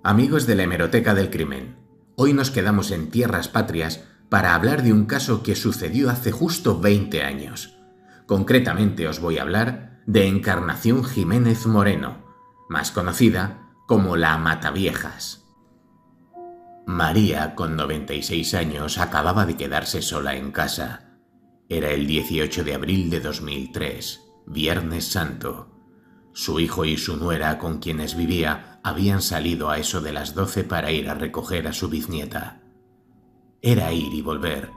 Amigos de la Hemeroteca del Crimen, hoy nos quedamos en tierras patrias para hablar de un caso que sucedió hace justo 20 años. Concretamente os voy a hablar de Encarnación Jiménez Moreno, más conocida como la Mataviejas. María, con 96 años, acababa de quedarse sola en casa. Era el 18 de abril de 2003, Viernes Santo. Su hijo y su nuera, con quienes vivía, habían salido a eso de las 12 para ir a recoger a su biznieta. Era ir y volver.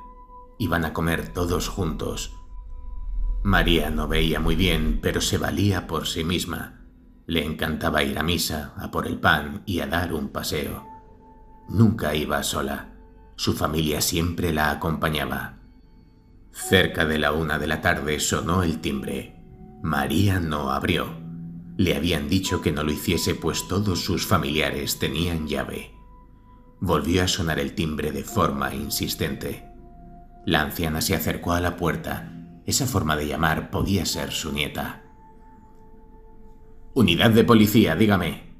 Iban a comer todos juntos. María no veía muy bien, pero se valía por sí misma. Le encantaba ir a misa, a por el pan y a dar un paseo. Nunca iba sola. Su familia siempre la acompañaba. Cerca de la 1 de la tarde sonó el timbre. María no abrió. Le habían dicho que no lo hiciese, pues todos sus familiares tenían llave. Volvió a sonar el timbre de forma insistente. La anciana se acercó a la puerta. Esa forma de llamar podía ser su nieta. «Unidad de policía, dígame».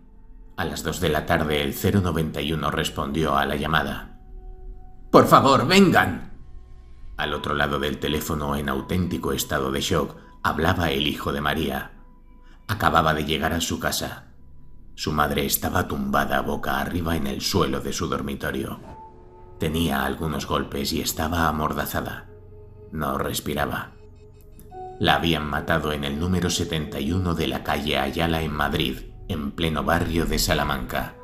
A las 2 de la tarde el 091 respondió a la llamada. «¡Por favor, vengan!». Al otro lado del teléfono, en auténtico estado de shock, hablaba el hijo de María. Acababa de llegar a su casa. Su madre estaba tumbada boca arriba en el suelo de su dormitorio. Tenía algunos golpes y estaba amordazada. No respiraba. La habían matado en el número 71 de la calle Ayala en Madrid, en pleno barrio de Salamanca.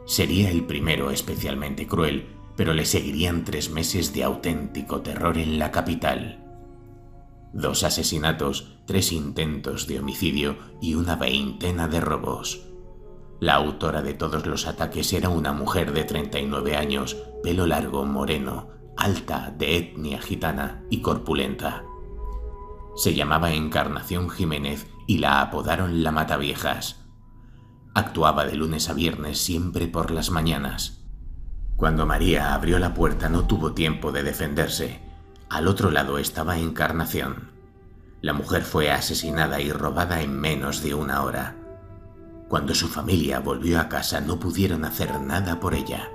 Sería el primero especialmente cruel, pero le seguirían 3 meses de auténtico terror en la capital. 2 asesinatos, 3 intentos de homicidio y una veintena de robos. La autora de todos los ataques era una mujer de 39 años, pelo largo, moreno, alta, de etnia gitana y corpulenta. Se llamaba Encarnación Jiménez y la apodaron la Mataviejas. Actuaba de lunes a viernes, siempre por las mañanas. Cuando María abrió la puerta no tuvo tiempo de defenderse. Al otro lado estaba Encarnación. La mujer fue asesinada y robada en menos de 1 hora. Cuando su familia volvió a casa no pudieron hacer nada por ella.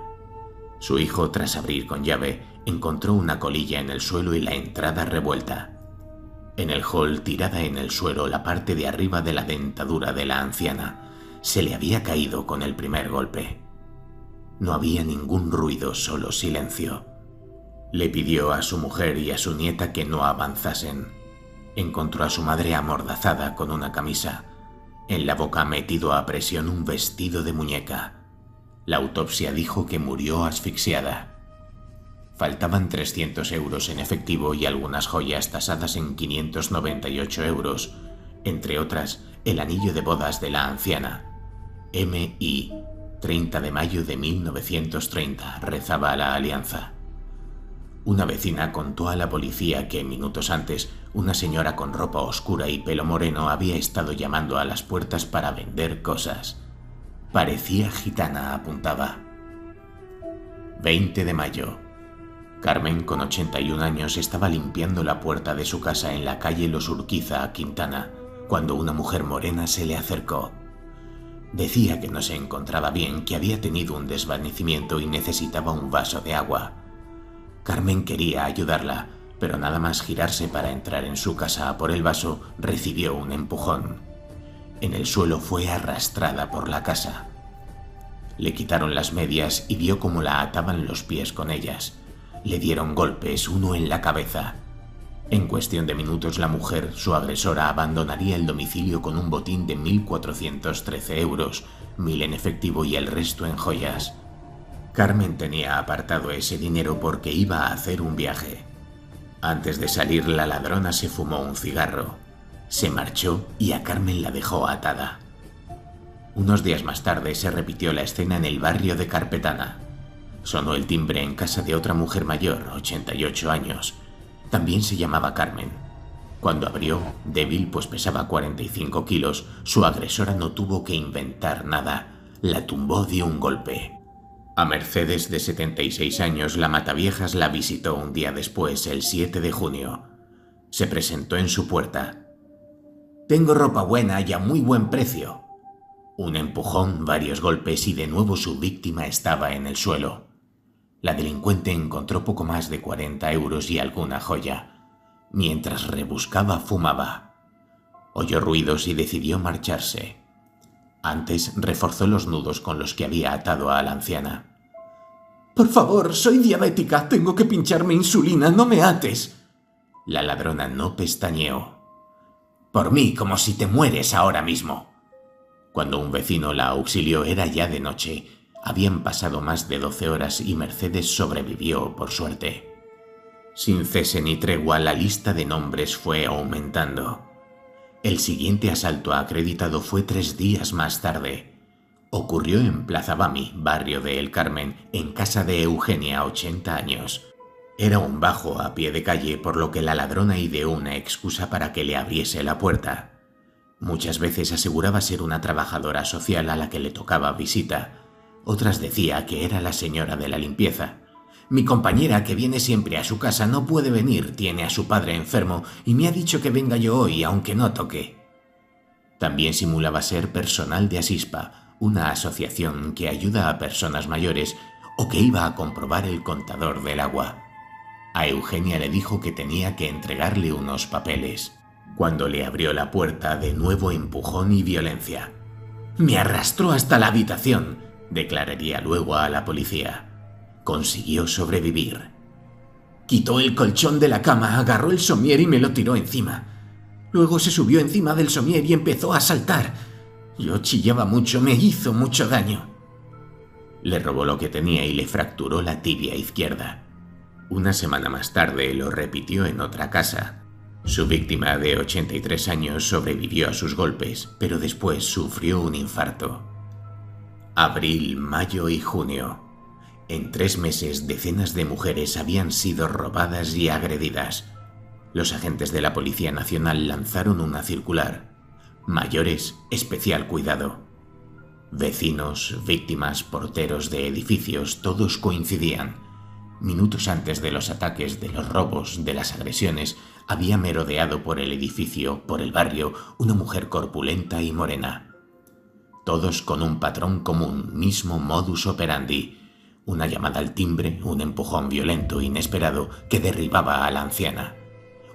Su hijo, tras abrir con llave, encontró una colilla en el suelo y la entrada revuelta. En el hall, tirada en el suelo, la parte de arriba de la dentadura de la anciana se le había caído con el primer golpe. No había ningún ruido, solo silencio. Le pidió a su mujer y a su nieta que no avanzasen. Encontró a su madre amordazada con una camisa. En la boca metido a presión un vestido de muñeca. La autopsia dijo que murió asfixiada. Faltaban 300 euros en efectivo y algunas joyas tasadas en 598 euros, entre otras el anillo de bodas de la anciana. M.I. 30 de mayo de 1930, rezaba la alianza. Una vecina contó a la policía que minutos antes una señora con ropa oscura y pelo moreno había estado llamando a las puertas para vender cosas. Parecía gitana, apuntaba. 20 de mayo. Carmen, con 81 años, estaba limpiando la puerta de su casa en la calle Los Urquiza, Quintana, cuando una mujer morena se le acercó. Decía que no se encontraba bien, que había tenido un desvanecimiento y necesitaba un vaso de agua. Carmen quería ayudarla, pero nada más girarse para entrar en su casa a por el vaso, recibió un empujón. En el suelo fue arrastrada por la casa. Le quitaron las medias y vio cómo la ataban los pies con ellas. Le dieron golpes, uno en la cabeza. En cuestión de minutos la mujer, su agresora, abandonaría el domicilio con un botín de 1.413 euros, 1.000 en efectivo y el resto en joyas. Carmen tenía apartado ese dinero porque iba a hacer un viaje. Antes de salir, la ladrona se fumó un cigarro. Se marchó y a Carmen la dejó atada. Unos días más tarde se repitió la escena en el barrio de Carpetana. Sonó el timbre en casa de otra mujer mayor, 88 años. También se llamaba Carmen. Cuando abrió, débil pues pesaba 45 kilos, su agresora no tuvo que inventar nada. La tumbó de un golpe. A Mercedes, de 76 años, la Mataviejas la visitó un día después, el 7 de junio. Se presentó en su puerta. «Tengo ropa buena y a muy buen precio». Un empujón, varios golpes y de nuevo su víctima estaba en el suelo. La delincuente encontró poco más de 40 euros y alguna joya. Mientras rebuscaba, fumaba. Oyó ruidos y decidió marcharse. Antes reforzó los nudos con los que había atado a la anciana. «Por favor, soy diabética, tengo que pincharme insulina, no me ates». La ladrona no pestañeó. «Por mí, como si te mueres ahora mismo». Cuando un vecino la auxilió era ya de noche. Habían pasado más de 12 horas y Mercedes sobrevivió, por suerte. Sin cese ni tregua, la lista de nombres fue aumentando. El siguiente asalto acreditado fue 3 días más tarde. Ocurrió en Plaza Bami, barrio de El Carmen, en casa de Eugenia, 80 años. Era un bajo a pie de calle, por lo que la ladrona ideó una excusa para que le abriese la puerta. Muchas veces aseguraba ser una trabajadora social a la que le tocaba visita. Otras decía que era la señora de la limpieza. «Mi compañera, que viene siempre a su casa, no puede venir, tiene a su padre enfermo y me ha dicho que venga yo hoy, aunque no toque». También simulaba ser personal de Asispa, una asociación que ayuda a personas mayores, o que iba a comprobar el contador del agua. A Eugenia le dijo que tenía que entregarle unos papeles. Cuando le abrió la puerta, de nuevo empujón y violencia. «Me arrastró hasta la habitación», declararía luego a la policía. Consiguió sobrevivir. Quitó el colchón de la cama, agarró el somier y me lo tiró encima. Luego se subió encima del somier y empezó a saltar. Yo chillaba mucho, me hizo mucho daño. Le robó lo que tenía y le fracturó la tibia izquierda. Una semana más tarde lo repitió en otra casa. Su víctima de 83 años sobrevivió a sus golpes, pero después sufrió un infarto. Abril, mayo y junio. En 3 meses, decenas de mujeres habían sido robadas y agredidas. Los agentes de la Policía Nacional lanzaron una circular. Mayores, especial cuidado. Vecinos, víctimas, porteros de edificios, todos coincidían. Minutos antes de los ataques, de los robos, de las agresiones, había merodeado por el edificio, por el barrio, una mujer corpulenta y morena. Todos con un patrón común, mismo modus operandi. Una llamada al timbre, un empujón violento, inesperado, que derribaba a la anciana.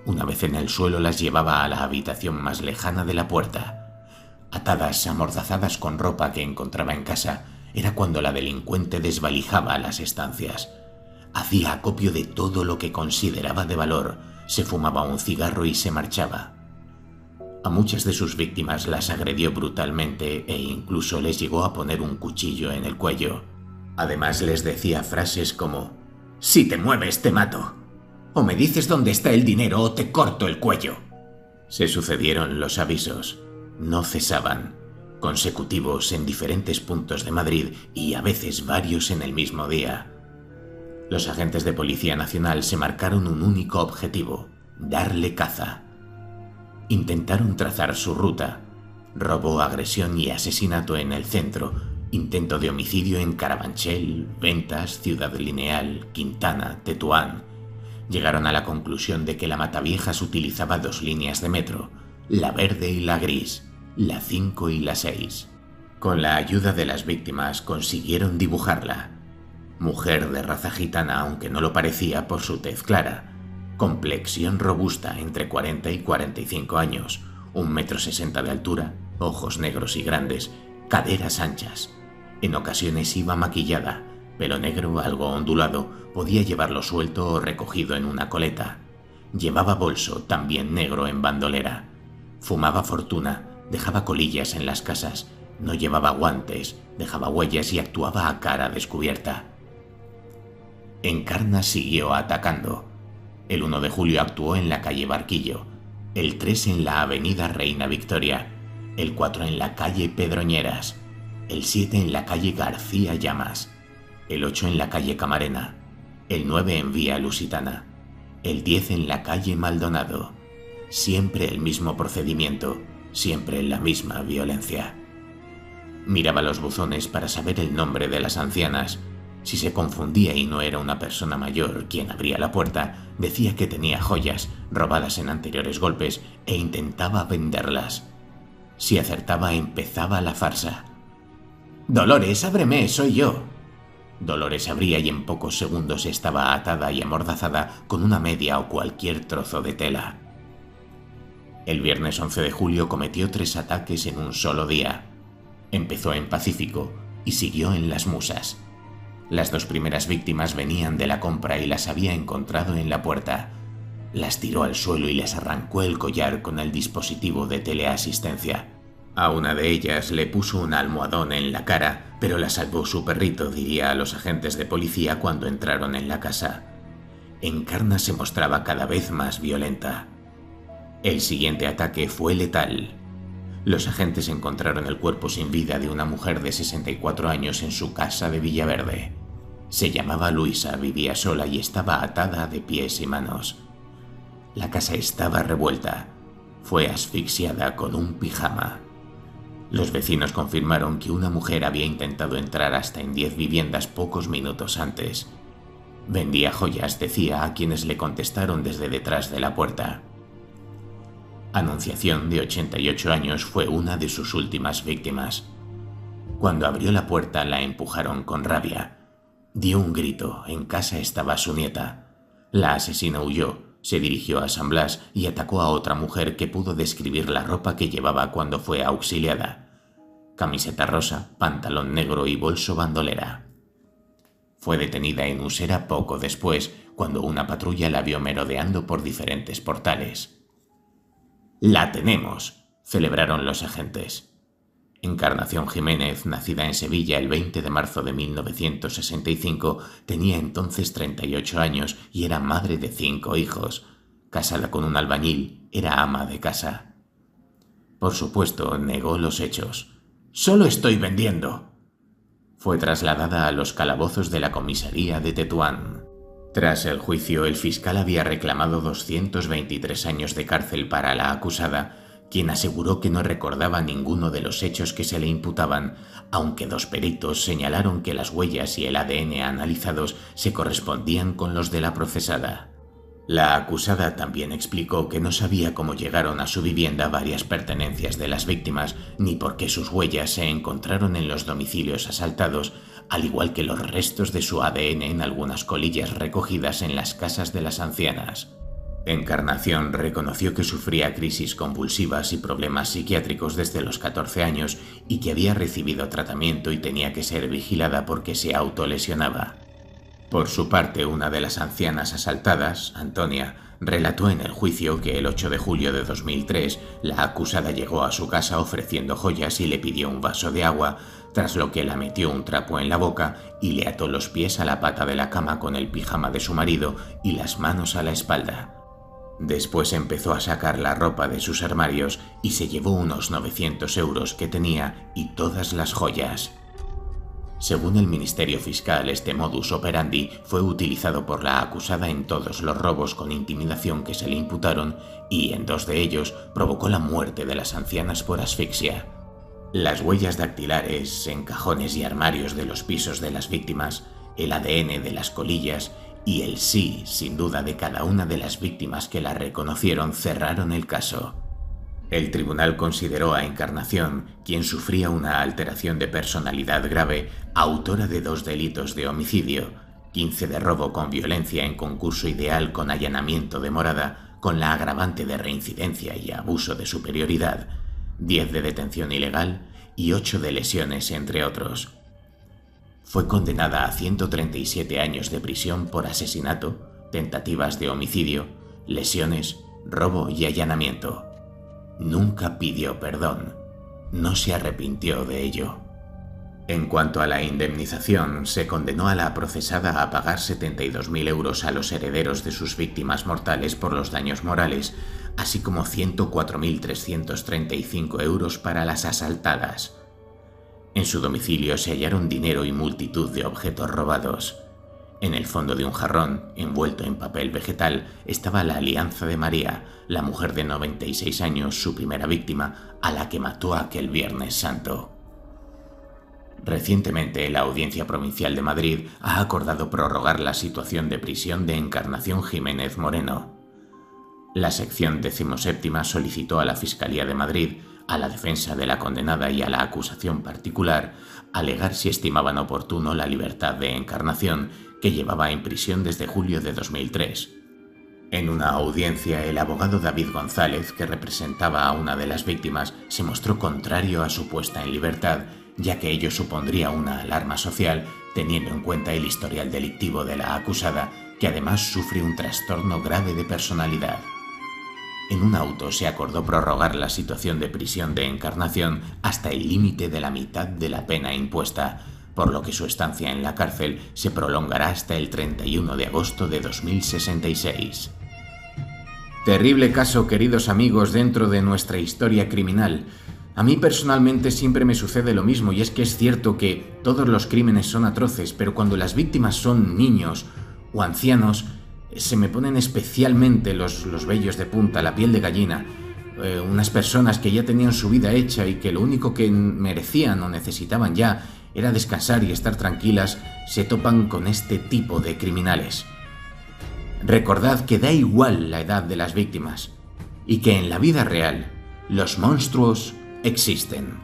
Una vez en el suelo las llevaba a la habitación más lejana de la puerta. Atadas, amordazadas con ropa que encontraba en casa, era cuando la delincuente desvalijaba las estancias. Hacía acopio de todo lo que consideraba de valor, se fumaba un cigarro y se marchaba. A muchas de sus víctimas las agredió brutalmente e incluso les llegó a poner un cuchillo en el cuello. Además les decía frases como: «Si te mueves te mato», o «Me dices dónde está el dinero o te corto el cuello». Se sucedieron los avisos. No cesaban, consecutivos en diferentes puntos de Madrid y a veces varios en el mismo día. Los agentes de Policía Nacional se marcaron un único objetivo: darle caza. Intentaron trazar su ruta: robo, agresión y asesinato en el centro, intento de homicidio en Carabanchel, Ventas, Ciudad Lineal, Quintana, Tetuán. Llegaron a la conclusión de que la Mataviejas utilizaba 2 líneas de metro, la verde y la gris, la 5 y la 6. Con la ayuda de las víctimas consiguieron dibujarla. Mujer de raza gitana, aunque no lo parecía por su tez clara. Complexión robusta, entre 40 y 45 años, 1,60 m de altura, ojos negros y grandes, caderas anchas. En ocasiones iba maquillada, pelo negro algo ondulado, podía llevarlo suelto o recogido en una coleta. Llevaba bolso, también negro en bandolera. Fumaba fortuna, dejaba colillas en las casas, no llevaba guantes, dejaba huellas y actuaba a cara descubierta. Encarna siguió atacando. El 1 de julio actuó en la calle Barquillo, el 3 en la avenida Reina Victoria, el 4 en la calle Pedroñeras, el 7 en la calle García Llamas, el 8 en la calle Camarena, el 9 en Vía Lusitana, el 10 en la calle Maldonado. Siempre el mismo procedimiento, siempre la misma violencia. Miraba los buzones para saber el nombre de las ancianas. Si se confundía y no era una persona mayor quien abría la puerta, decía que tenía joyas robadas en anteriores golpes e intentaba venderlas. Si acertaba, empezaba la farsa. Dolores, ábreme, soy yo. Dolores abría y en pocos segundos estaba atada y amordazada con una media o cualquier trozo de tela. El viernes 11 de julio cometió 3 ataques en un solo día. Empezó en Pacífico y siguió en Las Musas. Las 2 primeras víctimas venían de la compra y las había encontrado en la puerta. Las tiró al suelo y les arrancó el collar con el dispositivo de teleasistencia. A una de ellas le puso un almohadón en la cara, pero la salvó su perrito, diría a los agentes de policía cuando entraron en la casa. Encarna se mostraba cada vez más violenta. El siguiente ataque fue letal. Los agentes encontraron el cuerpo sin vida de una mujer de 64 años en su casa de Villaverde. Se llamaba Luisa, vivía sola y estaba atada de pies y manos. La casa estaba revuelta. Fue asfixiada con un pijama. Los vecinos confirmaron que una mujer había intentado entrar hasta en 10 viviendas pocos minutos antes. Vendía joyas, decía a quienes le contestaron desde detrás de la puerta. Anunciación, de 88 años, fue una de sus últimas víctimas. Cuando abrió la puerta la empujaron con rabia. Dio un grito, en casa estaba su nieta. La asesina huyó, se dirigió a San Blas y atacó a otra mujer que pudo describir la ropa que llevaba cuando fue auxiliada. Camiseta rosa, pantalón negro y bolso bandolera. Fue detenida en Usera poco después, cuando una patrulla la vio merodeando por diferentes portales. «¡La tenemos!», celebraron los agentes. Encarnación Jiménez, nacida en Sevilla el 20 de marzo de 1965, tenía entonces 38 años y era madre de 5 hijos. Casada con un albañil, era ama de casa. Por supuesto, negó los hechos. «¡Solo estoy vendiendo!». Fue trasladada a los calabozos de la comisaría de Tetuán. Tras el juicio, el fiscal había reclamado 223 años de cárcel para la acusada, quien aseguró que no recordaba ninguno de los hechos que se le imputaban, aunque 2 peritos señalaron que las huellas y el ADN analizados se correspondían con los de la procesada. La acusada también explicó que no sabía cómo llegaron a su vivienda varias pertenencias de las víctimas, ni por qué sus huellas se encontraron en los domicilios asaltados, al igual que los restos de su ADN en algunas colillas recogidas en las casas de las ancianas. Encarnación reconoció que sufría crisis convulsivas y problemas psiquiátricos desde los 14 años y que había recibido tratamiento y tenía que ser vigilada porque se autolesionaba. Por su parte, una de las ancianas asaltadas, Antonia, relató en el juicio que el 8 de julio de 2003 la acusada llegó a su casa ofreciendo joyas y le pidió un vaso de agua, tras lo que la metió un trapo en la boca y le ató los pies a la pata de la cama con el pijama de su marido y las manos a la espalda. Después empezó a sacar la ropa de sus armarios y se llevó unos 900 euros que tenía y todas las joyas. Según el Ministerio Fiscal, este modus operandi fue utilizado por la acusada en todos los robos con intimidación que se le imputaron y en 2 de ellos provocó la muerte de las ancianas por asfixia. Las huellas dactilares en cajones y armarios de los pisos de las víctimas, el ADN de las colillas y el sí, sin duda, de cada una de las víctimas que la reconocieron cerraron el caso. El tribunal consideró a Encarnación, quien sufría una alteración de personalidad grave, autora de 2 delitos de homicidio, 15 de robo con violencia en concurso ideal con allanamiento de morada, con la agravante de reincidencia y abuso de superioridad, 10 de detención ilegal y 8 de lesiones, entre otros. Fue condenada a 137 años de prisión por asesinato, tentativas de homicidio, lesiones, robo y allanamiento. Nunca pidió perdón, no se arrepintió de ello. En cuanto a la indemnización, se condenó a la procesada a pagar 72.000 euros a los herederos de sus víctimas mortales por los daños morales, así como 104.335 euros para las asaltadas. En su domicilio se hallaron dinero y multitud de objetos robados. En el fondo de un jarrón, envuelto en papel vegetal, estaba la alianza de María, la mujer de 96 años, su primera víctima, a la que mató aquel Viernes Santo. Recientemente, la Audiencia Provincial de Madrid ha acordado prorrogar la situación de prisión de Encarnación Jiménez Moreno. La sección 17ª solicitó a la Fiscalía de Madrid, a la defensa de la condenada y a la acusación particular alegar si estimaban oportuno la libertad de Encarnación, que llevaba en prisión desde julio de 2003. En una audiencia, el abogado David González, que representaba a una de las víctimas, se mostró contrario a su puesta en libertad, ya que ello supondría una alarma social, teniendo en cuenta el historial delictivo de la acusada, que además sufre un trastorno grave de personalidad. En un auto se acordó prorrogar la situación de prisión de Encarnación hasta el límite de la mitad de la pena impuesta, por lo que su estancia en la cárcel se prolongará hasta el 31 de agosto de 2066. Terrible caso, queridos amigos, dentro de nuestra historia criminal. A mí personalmente siempre me sucede lo mismo, y es que es cierto que todos los crímenes son atroces, pero cuando las víctimas son niños o ancianos, se me ponen especialmente los vellos de punta, la piel de gallina. Unas personas que ya tenían su vida hecha y que lo único que merecían o necesitaban ya era descansar y estar tranquilas, se topan con este tipo de criminales. Recordad que da igual la edad de las víctimas y que en la vida real los monstruos existen.